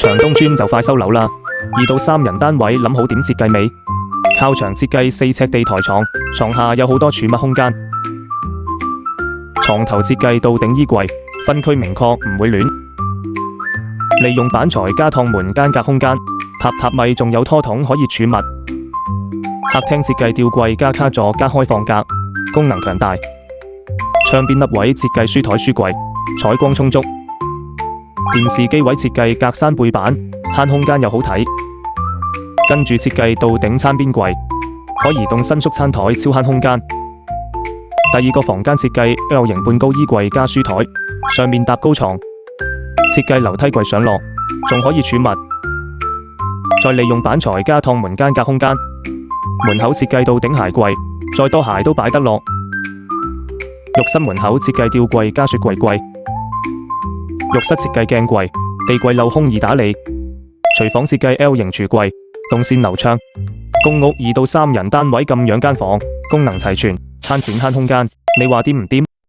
長東村就快收樓啦，2到3人單位諗好點設計未？靠牆設計4尺地台床，床下有好多儲物空間。床頭設計到頂衣櫃，分區明確唔會亂。利用板材加趟門間隔空間，榻米仲有拖桶可以儲物。客廳設計吊櫃加卡座加開放格，功能強大。窗邊凹位設計書台書櫃，採光充足。電視機位設計隔山背板，慳空間又好睇。跟住設計到頂餐邊櫃，可移動伸縮餐台，超慳空間。第二個房間設計 L 型半高衣櫃加書台，上面搭高床，設計樓梯櫃上落，仲可以儲物。再利用板材加趟門間隔空間，門口設計到頂鞋櫃，再多鞋都擺得落。浴室門口設計吊櫃加雪櫃櫃，浴室設計鏡櫃，地櫃鏤空易打理。廚房設計 L 型櫥櫃，動線流暢。公屋2到3人單位咁樣間房，功能齊全，慳錢慳空間，你話掂唔掂？